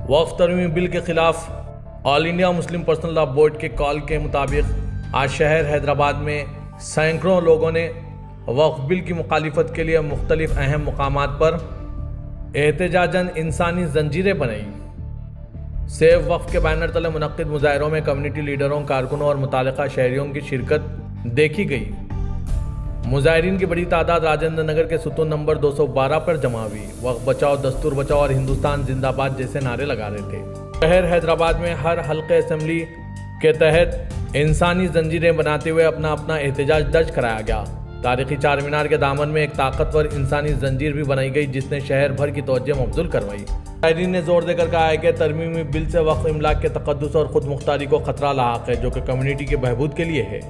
वक्फ तरमीम बिल के खिलाफ all India Muslim personal law board के कॉल के मुताबिक आज शहर हैदराबाद में सैकड़ों लोगों ने वक्फ बिल की मुखालिफत के लिए मुख्तलिफ अहम मुकामात पर एहतजाजन इंसानी जंजीरें बनाई। सेव वक्फ के बैनर तले मुनक्किद मुजाहरों में कम्युनिटी लीडरों, कारकुनों और मुतालिका शहरियों की शिरकत देखी गई। मुजाहिरीन की बड़ी तादाद राजेंद्र नगर के सुतून नंबर 212 पर जमा हुई। वक्फ बचाओ, दस्तूर बचाओ और हिंदुस्तान जिंदाबाद जैसे नारे लगा रहे थे। शहर हैदराबाद में हर हल्के असेंबली के तहत इंसानी जंजीरें बनाते हुए अपना अपना एहतजाज दर्ज कराया गया। तारीखी चार मीनार के दामन में एक ताकतवर इंसानी जंजीर भी बनाई गई जिसने शहर भर की तवज्जो मबजूल करवाई। मुजाहिरीन ने जोर देकर कहा है कि तरमीमी बिल से वक्फ इमलाक के तकद्दुस और खुद मुख्तारी को खतरा लाहक है, जो कि कम्युनिटी के बहबूद के लिए है।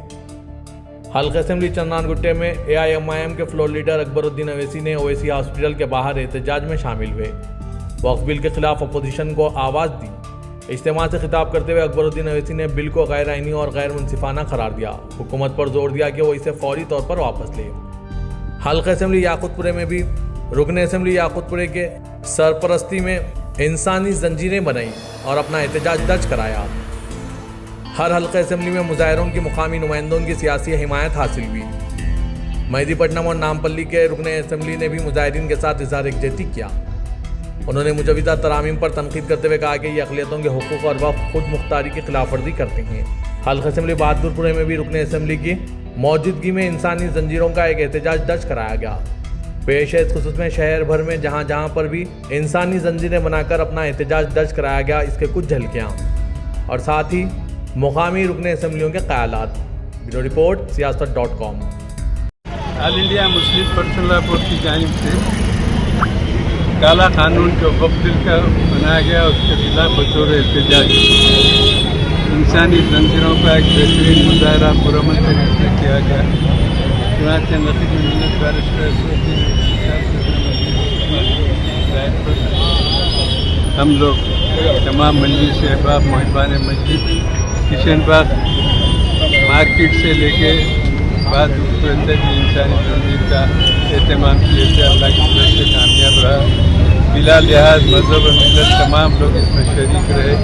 हल्का असेंबली चंदनानगुट्टे में AIMIM के फ्लोर लीडर अकबरुद्दीन अवैसी ने ओवैसी हॉस्पिटल के बाहर एहतजाज में शामिल हुए। वक्फ बिल के खिलाफ अपोजिशन को आवाज़ दी। इज्तिमा से खिताब करते हुए अकबरुद्दीन अवैसी ने बिल को गैर आईनी और गैर मुनसिफाना करार दिया। हुकूमत पर जोर दिया कि वो इसे फौरी तौर पर वापस ले। हल्का असेंबली याकूतपुरे में भी रुकन असेंबली याकूतपुरे के सरपरस्ती में इंसानी जंजीरें बनाई और अपना एहतजाज दर्ज कराया। हर हल्का असेंबली में मुजाहिरों की मुकामी नुमाइंदों की सियासी हिमायत हासिल हुई। मेहदीपट्टनम और नामपल्ली के रुकन असेंबली ने भी मुजाहिरीन के साथ इजहार यकजहती किया। उन्होंने मुजविदा तरामीम पर तनकीद करते हुए कहा कि ये अक़लियतों के हुकूक और वक्फ खुद मुख्तारी की खिलाफ वर्जी करते हैं। हल्का असेंबली बहादुरपुरे में भी रुकन असेंबली की मौजूदगी में इंसानी जंजीरों का एक एहतजाज दर्ज कराया गया। पेश है इस खुसूस में शहर भर में जहाँ जहाँ पर भी इंसानी जंजीरें बनाकर अपना एहतजाज दर्ज कराया गया, इसके कुछ झलकियाँ और साथ ही मुकामी रुकन असेंबलियों के क़यालात। ब्यूरो रिपोर्ट सियासत.com। All India Muslim personal law board की जानिब से काला कानून जो वक्फ बिल का बनाया गया उसके खिलाफ बतौर एहतजाज इंसानी जंजीरों का एक बेहतरीन मुजाहरा पुरअमन तरीके से किया गया। चुनांचे नकीब मिन्नत बैरिस्टर हम लोग तमाम मजलिस अहबाब मुहिबान मस्जिद किशन बाग मार्केट से लेके बाद उसके अंदर भी इंसानी तंजीर का एहतमाम किए थे। अल्लाह की तरफ से कामयाब रहा। बिला लिहाज मज़हब और मिलत तमाम लोग इसमें शरीक रहे।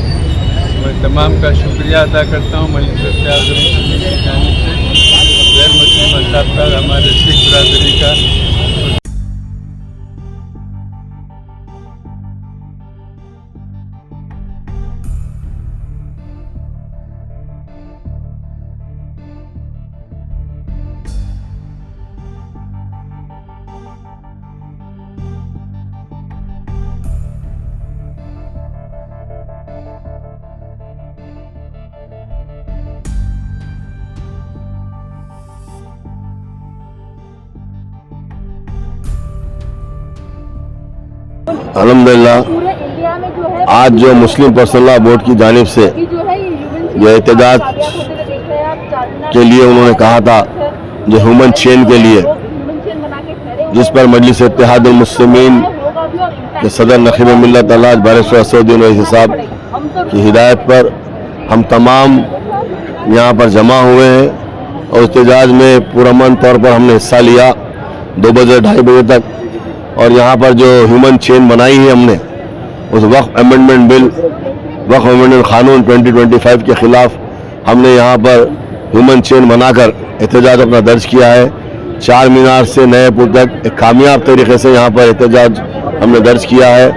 मैं तमाम का शुक्रिया अदा करता हूँ। मजलिस आज़म की जानिब से गैर मुस्लिम मज़हब का, हमारे सिख बरादरी का अल्हम्दुलिल्लाह आज जो मुस्लिम पर्सनल लॉ बोर्ड की जानिब से ये एहतजाज के लिए उन्होंने कहा था जो ह्यूमन चेन के लिए, जिस पर मजलिस इत्तेहादुल मुस्लिमीन के सदर नखीब मिल्लत अल्लाह बैरिस्टर असदुद्दीन ओवैसी साहब की हिदायत पर हम तमाम यहाँ पर जमा हुए हैं और एहतजाज में पुरअमन तौर पर हमने हिस्सा लिया 2 बजे 2:30 बजे तक। और यहाँ पर जो ह्यूमन चेन बनाई है हमने उस वक्फ अमेंडमेंट बिल, वक्फ अमेंडमेंट कानून 2025 के ख़िलाफ़ हमने यहाँ पर ह्यूमन चेन बनाकर एहतजाज अपना दर्ज किया है। चार मीनार से नए पुल तक एक कामयाब तरीके से यहाँ पर एहतजाज हमने दर्ज किया है।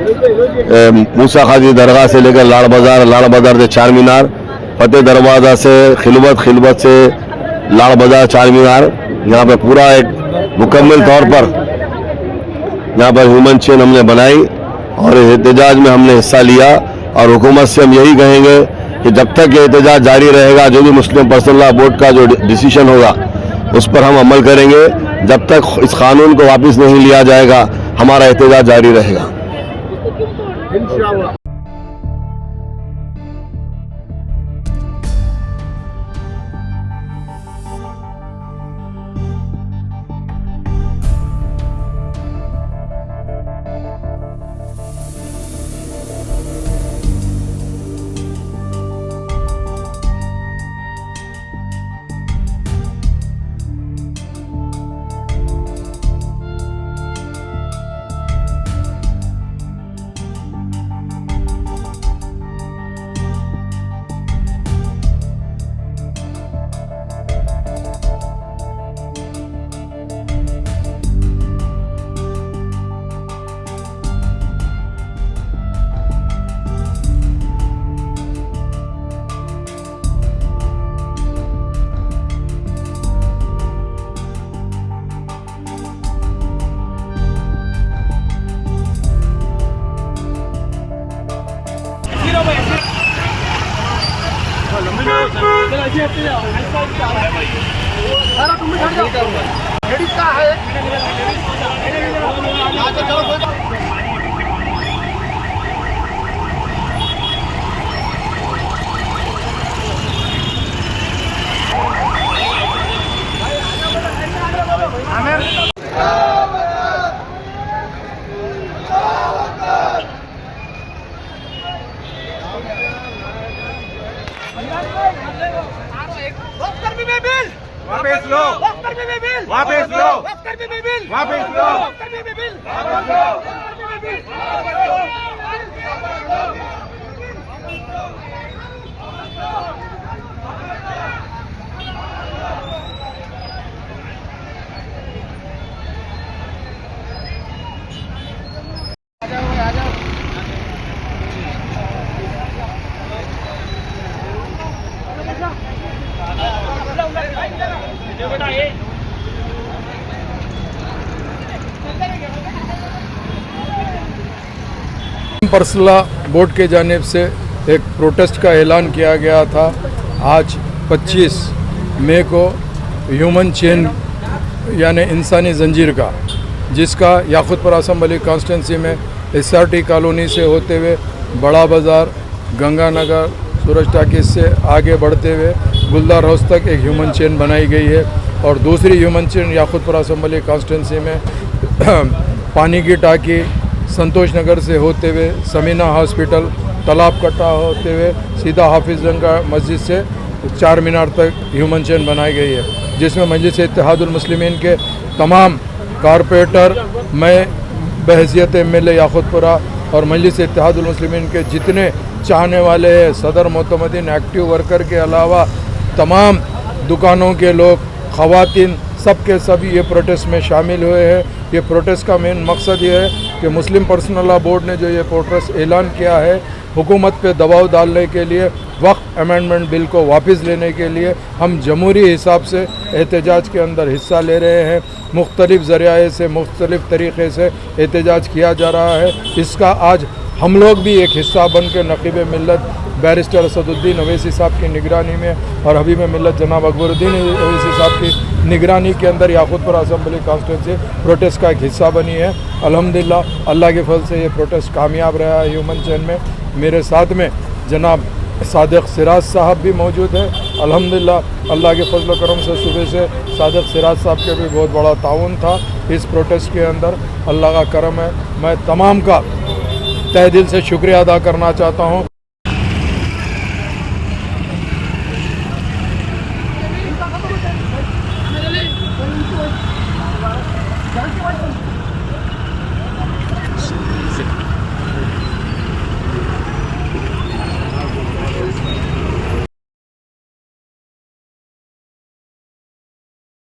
मूसा खाजी दरगाह से लेकर लाड़ बाज़ार से चार मीनार, फतेह दरवाज़ा से खिलवत से लाड़ बाज़ार चार मीनार, यहाँ पर पूरा एक मुकम्मल तौर पर यहाँ पर ह्यूमन चेन हमने बनाई और एहतजाज में हमने हिस्सा लिया। और हुकूमत से हम यही कहेंगे कि जब तक ये एहतजाज जारी रहेगा, जो भी मुस्लिम पर्सनल लॉ बोर्ड का जो डिसीजन होगा उस पर हम अमल करेंगे। जब तक इस कानून को वापस नहीं लिया जाएगा हमारा एहतजाज जारी रहेगा। वापस लो, वापस लो, वापस लो, पर्सनला बोर्ड के जानिब से एक प्रोटेस्ट का ऐलान किया गया था। आज 25 मई को ह्यूमन चेन यानी इंसानी जंजीर का, जिसका याकूतपुर असम्बली कॉन्स्टिट्यूंसी में SRT कॉलोनी से होते हुए बड़ा बाज़ार, गंगानगर, सूरज टाकिस से आगे बढ़ते हुए गुलदार हाउस तक एक ह्यूमन चेन बनाई गई है। और दूसरी human chain Yakutpura assembly constituency में पानी की टाकी, संतोष नगर से होते हुए समीना हॉस्पिटल, तालाब कट्टा होते हुए सीधा हाफिज़गंज मस्जिद से 4 मीनार तक ह्यूमन चेन बनाई गई है, जिसमें मजलिस इत्तेहादुल मुस्लिमीन के तमाम कारपोरेटर, मैं बहैसियत MLA याकूतपुरा और मजलिस इत्तेहादुल मुस्लिमीन के जितने चाहने वाले हैं, सदर मोतमदीन, एक्टिव वर्कर के अलावा तमाम दुकानों के लोग, ख़वातीन, सब के सब ये प्रोटेस्ट में शामिल हुए हैं। ये प्रोटेस्ट का मेन मकसद ये है कि मुस्लिम पर्सनल लॉ बोर्ड ने जो ये प्रोटेस्ट ऐलान किया है, हुकूमत पे दबाव डालने के लिए, वक्फ अमेंडमेंट बिल को वापस लेने के लिए हम जमहूरी हिसाब से एहतजाज के अंदर हिस्सा ले रहे हैं। मुख्तलिफ ज़रिए से, मुख्तलिफ तरीक़े से एहतजाज किया जा रहा है। इसका आज हम लोग भी एक हिस्सा बन के नक़ीब मिल्लत बैरिस्टर असदुद्दीन अवैसी साहब की निगरानी में और हबीब मिल्लत जनाब अकबरुद्दीन अवैसी साहब की निगरानी के अंदर याकूतपुर असम्बली कॉन्स्टिट्यूंसी प्रोटेस्ट का एक हिस्सा बनी है। अल्हम्दुलिल्लाह अल्लाह के फल से ये प्रोटेस्ट कामयाब रहा है। ह्यूमन चेन में मेरे साथ में जनाब सादिक सिराज साहब भी मौजूद है। अल्हम्दुलिल्लाह अल्लाह के फजल करम से सुबह से सादिक सिराज साहब के भी बहुत बड़ा ताउन था इस प्रोटेस्ट के अंदर। अल्लाह का करम है। मैं तमाम का तहे दिल से शुक्रिया अदा करना चाहता हूँ।